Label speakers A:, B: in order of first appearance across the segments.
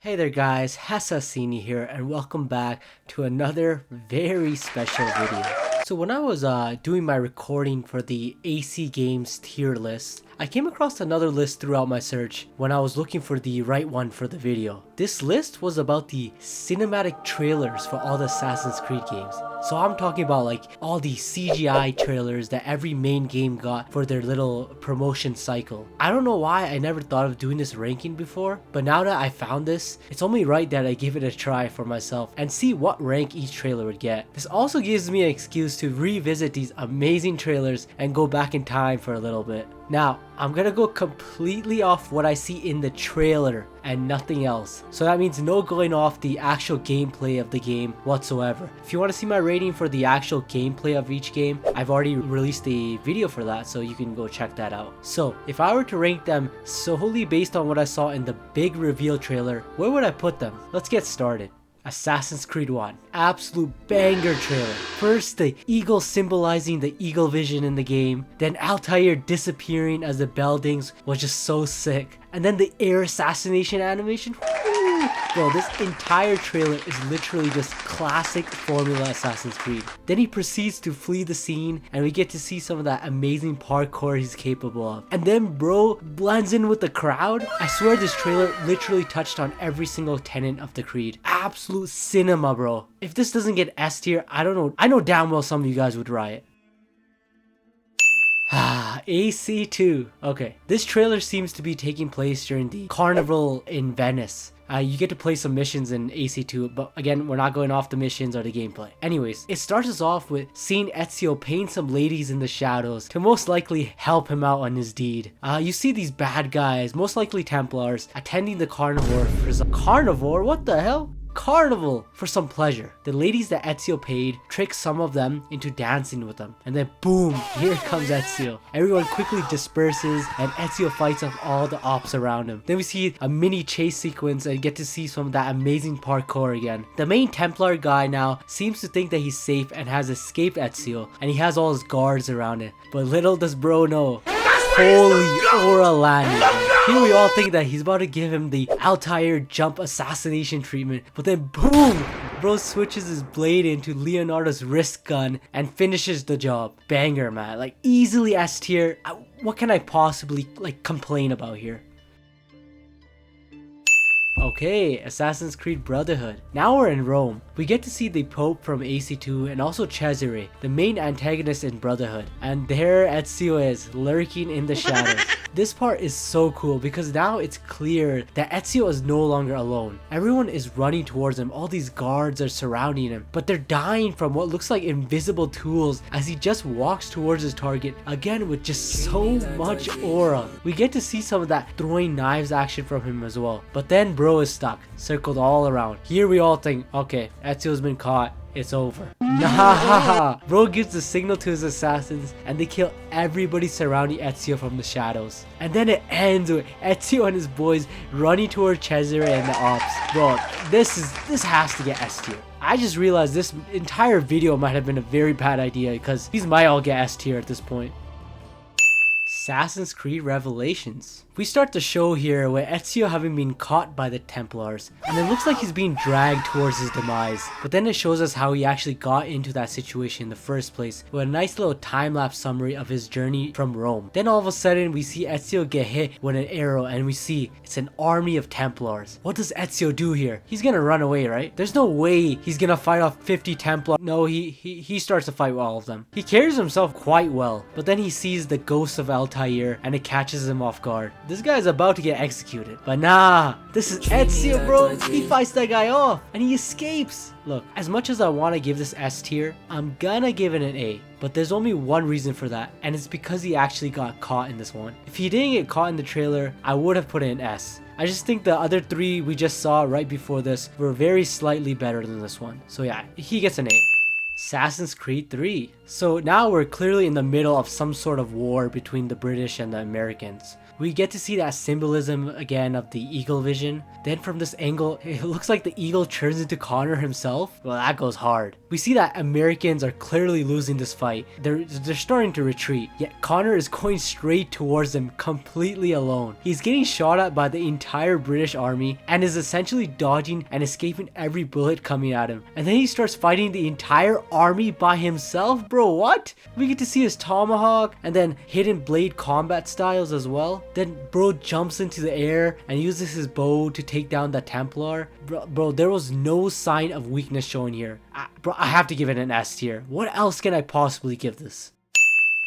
A: Hey there guys, Hassasini here and welcome back to another very special video. So when I was doing my recording for the AC Games tier list, I came across another list throughout my search when I was looking for the right one for the video. This list was about the cinematic trailers for all the Assassin's Creed games. So I'm talking about like all the CGI trailers that every main game got for their little promotion cycle. I don't know why I never thought of doing this ranking before, but now that I found this, it's only right that I give it a try for myself and see what rank each trailer would get. This also gives me an excuse to revisit these amazing trailers and go back in time for a little bit. Now, I'm gonna go completely off what I see in the trailer and nothing else. So that means no going off the actual gameplay of the game whatsoever. If you want to see my rating for the actual gameplay of each game, I've already released a video for that, so you can go check that out. So if I were to rank them solely based on what I saw in the big reveal trailer, where would I put them? Let's get started. Assassin's Creed 1. Absolute banger trailer. First, the eagle symbolizing the eagle vision in the game. Then Altair disappearing as the buildings was just so sick. And then the air assassination animation. Woo! Bro, this entire trailer is literally just classic formula Assassin's Creed. Then he proceeds to flee the scene and we get to see some of that amazing parkour he's capable of. And then bro blends in with the crowd. I swear this trailer literally touched on every single tenet of the Creed. Absolute cinema, bro. If this doesn't get S tier, I don't know. I know damn well some of you guys would riot. AC2. Okay, this trailer seems to be taking place during the carnival in Venice. You get to play some missions in AC2, but again, we're not going off the missions or the gameplay. Anyways, it starts us off with seeing Ezio paint some ladies in the shadows to most likely help him out on his deed. You see these bad guys, most likely Templars, attending the carnivore for some... Carnivore? What the hell? Carnival for some pleasure. The ladies that Ezio paid trick some of them into dancing with them, and then boom, here comes Ezio. Everyone quickly disperses and Ezio fights off all the ops around him. Then we see a mini chase sequence and get to see some of that amazing parkour again. The main Templar guy now seems to think that he's safe and has escaped Ezio, and he has all his guards around it, but little does bro know, holy aura landing. Here we all think that he's about to give him the Altair jump assassination treatment, but then boom! Bro switches his blade into Leonardo's wrist gun and finishes the job. Banger, man. Like, easily S tier. What can I possibly, like, complain about here? Okay, Assassin's Creed Brotherhood. Now we're in Rome. We get to see the Pope from AC2 and also Cesare, the main antagonist in Brotherhood. And there Ezio is, lurking in the shadows. This part is so cool because now it's clear that Ezio is no longer alone. Everyone is running towards him, all these guards are surrounding him, but they're dying from what looks like invisible tools as he just walks towards his target, again with just so much aura. We get to see some of that throwing knives action from him as well. But then bro is stuck, circled all around. Here we all think, okay, Ezio's been caught. It's over. Nah, bro gives the signal to his assassins and they kill everybody surrounding Ezio from the shadows. And then it ends with Ezio and his boys running toward Cesare and the ops. Bro, this has to get S tier. I just realized this entire video might have been a very bad idea because these might all get S tier at this point. Assassin's Creed Revelations. We start the show here with Ezio having been caught by the Templars, and it looks like he's being dragged towards his demise. But then it shows us how he actually got into that situation in the first place, with a nice little time-lapse summary of his journey from Rome. Then all of a sudden we see Ezio get hit with an arrow and we see it's an army of Templars. What does Ezio do here? He's gonna run away, right? There's no way he's gonna fight off 50 Templars. No, he starts to fight with all of them. He carries himself quite well, but then he sees the ghost of Altair and it catches him off guard. This guy is about to get executed, but nah, this is Ezio, bro. He fights that guy off and he escapes. Look, as much as I want to give this S tier, I'm gonna give it an A, but there's only one reason for that, and it's because he actually got caught in this one. If he didn't get caught in the trailer, I would have put it in S. I just think the other three we just saw right before this were very slightly better than this one. So yeah, he gets an A. Assassin's Creed 3. So now we're clearly in the middle of some sort of war between the British and the Americans. We get to see that symbolism again of the eagle vision. Then from this angle, it looks like the eagle turns into Connor himself. Well, that goes hard. We see that Americans are clearly losing this fight. They're starting to retreat, yet Connor is going straight towards them completely alone. He's getting shot at by the entire British army and is essentially dodging and escaping every bullet coming at him. And then he starts fighting the entire army by himself. Bro, what? We get to see his tomahawk and then hidden blade combat styles as well. Then bro jumps into the air and uses his bow to take down the Templar. Bro, there was no sign of weakness shown here. Bro, I have to give it an S tier. What else can I possibly give this?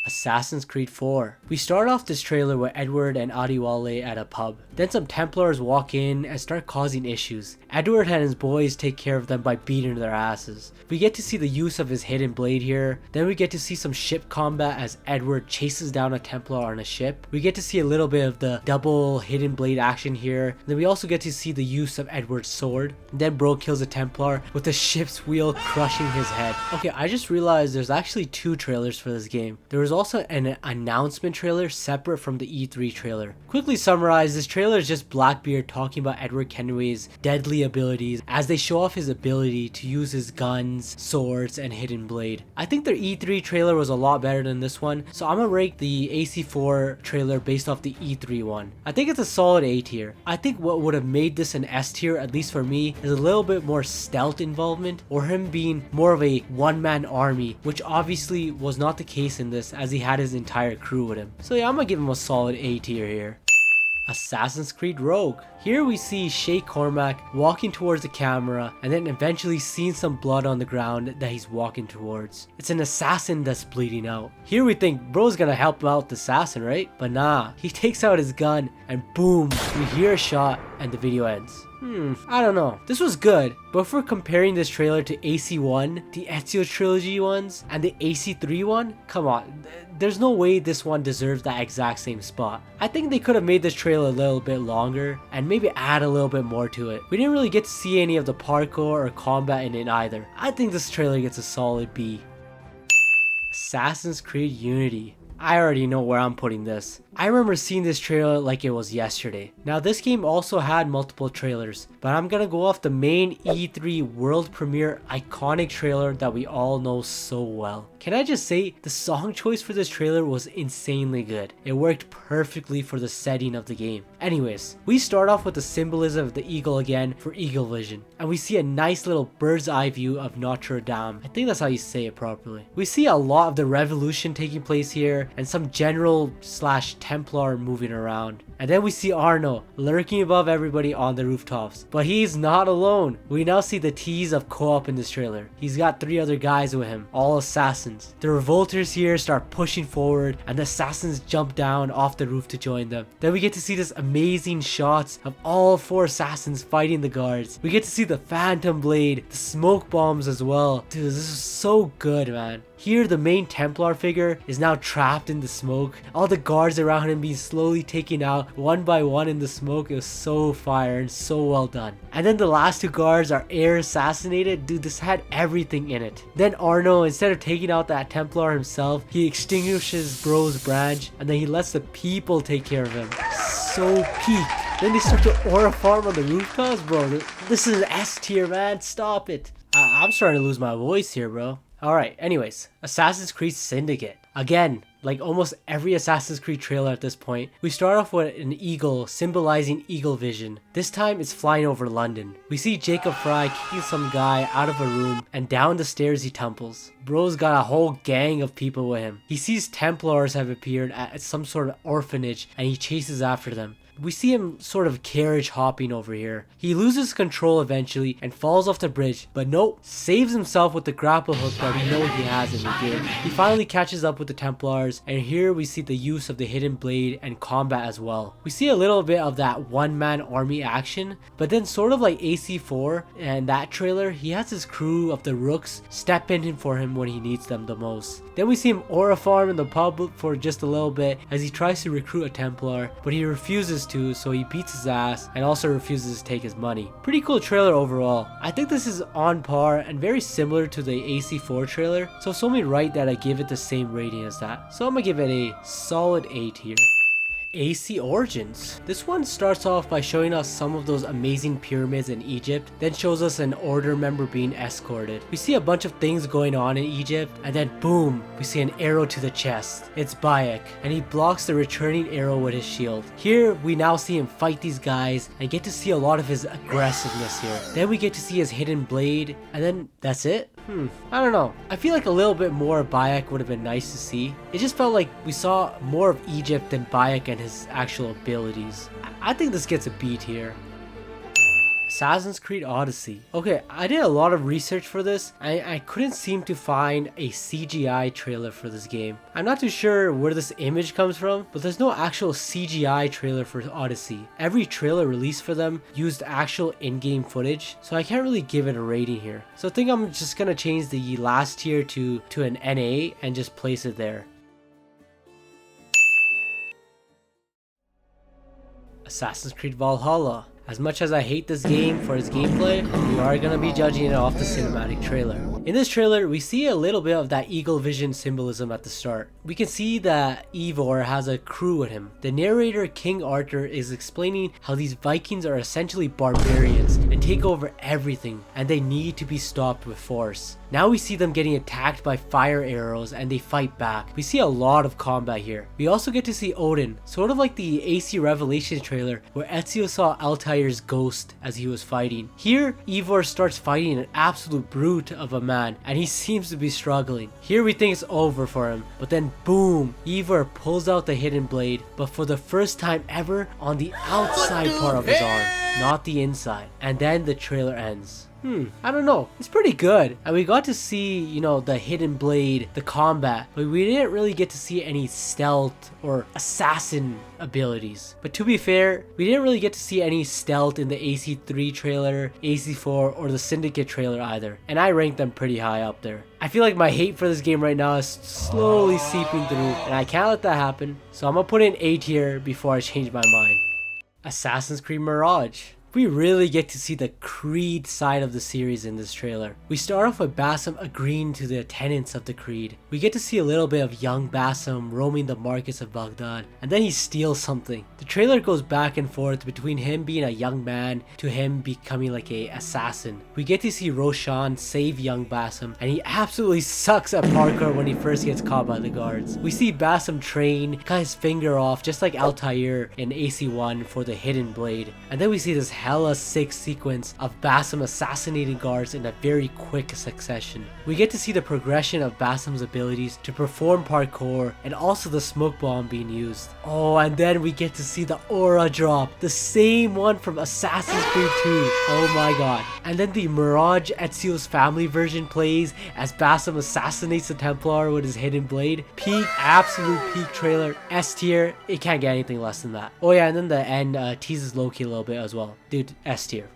A: Assassin's Creed 4. We start off this trailer with Edward and Adiwale at a pub. Then some Templars walk in and start causing issues. Edward and his boys take care of them by beating their asses. We get to see the use of his hidden blade here. Then we get to see some ship combat as Edward chases down a Templar on a ship. We get to see a little bit of the double hidden blade action here. Then we also get to see the use of Edward's sword. Then bro kills a Templar with the ship's wheel crushing his head. Okay, I just realized there's actually 2 trailers for this game. There was also an announcement trailer separate from the E3 trailer. Quickly summarize, this trailer is just Blackbeard talking about Edward Kenway's deadly abilities as they show off his ability to use his guns, swords, and hidden blade. I think their E3 trailer was a lot better than this one, so I'm gonna rate the AC4 trailer based off the E3 one. I think it's a solid A tier. I think what would have made this an S tier, at least for me, is a little bit more stealth involvement, or him being more of a one-man army, which obviously was not the case in this as he had his entire crew with him. So yeah, I'm gonna give him a solid A tier here. Assassin's Creed Rogue. Here we see Shay Cormac walking towards the camera and then eventually seeing some blood on the ground that he's walking towards. It's an assassin that's bleeding out. Here we think bro's gonna help out the assassin, right? But nah, he takes out his gun and boom, we hear a shot and the video ends. I don't know. This was good, but if we're comparing this trailer to AC1, the Ezio trilogy ones, and the AC3 one, come on, there's no way this one deserves that exact same spot. I think they could have made this trailer a little bit longer and maybe add a little bit more to it. We didn't really get to see any of the parkour or combat in it either. I think this trailer gets a solid B. Assassin's Creed Unity. I already know where I'm putting this. I remember seeing this trailer like it was yesterday. Now this game also had multiple trailers, but I'm gonna go off the main E3 world premiere iconic trailer that we all know so well. Can I just say, the song choice for this trailer was insanely good. It worked perfectly for the setting of the game. Anyways, we start off with the symbolism of the eagle again for eagle vision, and we see a nice little bird's eye view of Notre Dame. I think that's how you say it properly. We see a lot of the revolution taking place here and some general / Templar moving around. And then we see Arno lurking above everybody on the rooftops. But he's not alone. We now see the tease of co-op in this trailer. He's got 3 other guys with him, all assassins. The revolters here start pushing forward and the assassins jump down off the roof to join them. Then we get to see this amazing shots of all 4 assassins fighting the guards. We get to see the phantom blade, the smoke bombs as well. Dude, this is so good, man. Here the main Templar figure is now trapped in the smoke. All the guards around him being slowly taken out one by one in the smoke. It was so fire and so well done. And then the last 2 guards are air assassinated. Dude, this had everything in it. Then Arno, instead of taking out that Templar himself, he extinguishes bro's branch and then he lets the people take care of him. So peak. Then they start to aura farm on the rooftops, bro. This is an S tier, man. Stop it. I'm starting to lose my voice here, bro. Alright, anyways, Assassin's Creed Syndicate. Again, like almost every Assassin's Creed trailer at this point, we start off with an eagle symbolizing eagle vision. This time it's flying over London. We see Jacob Fry kicking some guy out of a room and down the stairs he tumbles. Bro's got a whole gang of people with him. He sees Templars have appeared at some sort of orphanage and he chases after them. We see him sort of carriage hopping over here. He loses control eventually and falls off the bridge, but nope, saves himself with the grapple hook that we know he has in the game. He finally catches up with the Templars, and here we see the use of the hidden blade and combat as well. We see a little bit of that one-man army action, but then sort of like AC4 and that trailer, he has his crew of the Rooks step in for him when he needs them the most. Then we see him aura farm in the pub for just a little bit as he tries to recruit a Templar, but he refuses to, so he beats his ass and also refuses to take his money. Pretty cool trailer overall. I think this is on par and very similar to the AC4 trailer, so it's only right that I give it the same rating as that. So I'm gonna give it a solid A tier. AC Origins. This one starts off by showing us some of those amazing pyramids in Egypt, then shows us an order member being escorted. We see a bunch of things going on in Egypt, and then boom, we see an arrow to the chest. It's Bayek, and he blocks the returning arrow with his shield. Here, we now see him fight these guys, and get to see a lot of his aggressiveness here. Then we get to see his hidden blade, and then that's it? I don't know. I feel like a little bit more of Bayek would have been nice to see. It just felt like we saw more of Egypt than Bayek and his actual abilities. I think this gets a beat here. Assassin's Creed Odyssey. Okay, I did a lot of research for this. I couldn't seem to find a CGI trailer for this game. I'm not too sure where this image comes from, but there's no actual CGI trailer for Odyssey. Every trailer released for them used actual in-game footage, so I can't really give it a rating here. So I think I'm just gonna change the last tier to an NA and just place it there. Assassin's Creed Valhalla. As much as I hate this game for its gameplay, we are gonna be judging it off the cinematic trailer. In this trailer, we see a little bit of that eagle vision symbolism at the start. We can see that Eivor has a crew with him. The narrator, King Arthur, is explaining how these Vikings are essentially barbarians and take over everything, and they need to be stopped with force. Now we see them getting attacked by fire arrows and they fight back. We see a lot of combat here. We also get to see Odin, sort of like the AC Revelations trailer where Ezio saw Altair's ghost as he was fighting. Here, Eivor starts fighting an absolute brute of a man and he seems to be struggling. Here we think it's over for him, but then boom, Eivor pulls out the hidden blade, but for the first time ever on the outside part of his arm, not the inside. And then the trailer ends. I don't know. It's pretty good. And we got to see, you know, the hidden blade, the combat, but we didn't really get to see any stealth or assassin abilities. But to be fair, we didn't really get to see any stealth in the AC3 trailer, AC4, or the Syndicate trailer either. And I ranked them pretty high up there. I feel like my hate for this game right now is slowly seeping through, and I can't let that happen. So I'm gonna put in A tier before I change my mind. Assassin's Creed Mirage. We really get to see the Creed side of the series in this trailer. We start off with Basim agreeing to the tenets of the Creed. We get to see a little bit of young Basim roaming the markets of Baghdad, and then he steals something. The trailer goes back and forth between him being a young man to him becoming like a assassin. We get to see Roshan save young Basim, and he absolutely sucks at parkour when he first gets caught by the guards. We see Basim train, cut his finger off just like Altair in AC1 for the hidden blade, and then we see this hella sick sequence of Basim assassinating guards in a very quick succession. We get to see the progression of Basim's abilities to perform parkour and also the smoke bomb being used. Oh, and then we get to see the aura drop, the same one from Assassin's Creed 2. Oh my god. And then the Mirage Ezio's family version plays as Basim assassinates the Templar with his hidden blade. Peak, absolute peak trailer. S tier, it can't get anything less than that. Oh yeah, and then the end teases Loki a little bit as well. Dude, S tier.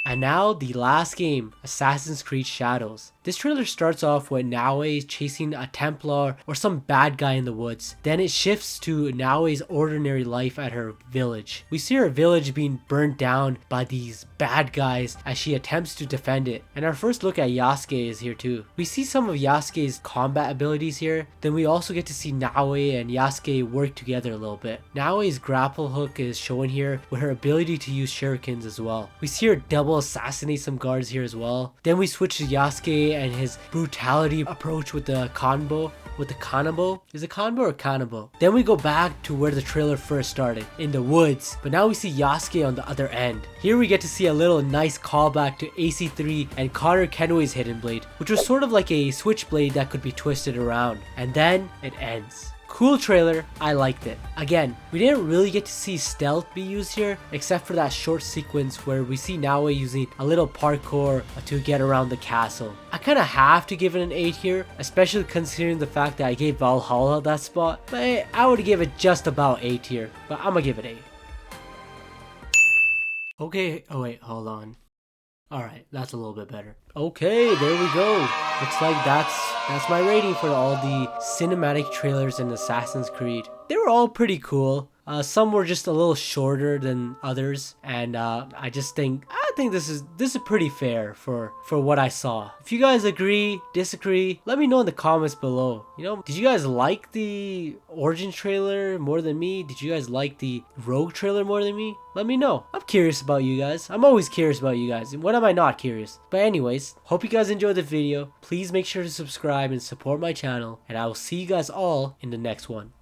A: And now the last game, Assassin's Creed Shadows. This trailer starts off with Naue chasing a Templar or some bad guy in the woods. Then it shifts to Naue's ordinary life at her village. We see her village being burnt down by these bad guys as she attempts to defend it. And our first look at Yasuke is here too. We see some of Yasuke's combat abilities here. Then we also get to see Naue and Yasuke work together a little bit. Naue's grapple hook is shown here with her ability to use shurikens as well. We see her double assassinate some guards here as well. Then we switch to Yasuke and his brutality approach with the kanbo. With the kanabo? Is it kanbo or kanabo? Then we go back to where the trailer first started, in the woods. But now we see Yasuke on the other end. Here we get to see a little nice callback to AC3 and Connor Kenway's hidden blade, which was sort of like a switchblade that could be twisted around. And then it ends. Cool trailer, I liked it. Again, we didn't really get to see stealth be used here, except for that short sequence where we see Naue using a little parkour to get around the castle. I kind of have to give it an 8 here, especially considering the fact that I gave Valhalla that spot, but I would give it just about 8 here, but I'm gonna give it 8. Okay, oh wait, hold on. Alright, that's a little bit better. Okay, there we go. Looks like that's my rating for all the cinematic trailers in Assassin's Creed. They were all pretty cool. Some were just a little shorter than others, and I just think think this is pretty fair for what I saw. If you guys agree, disagree, let me know in the comments below. You know, did you guys like the Origin trailer more than me? Did you guys like the Rogue trailer more than me? Let me know. I'm curious about you guys. I'm always curious about you guys. When am I not curious? But anyways, hope you guys enjoyed the video. Please make sure to subscribe and support my channel, and I will see you guys all in the next one.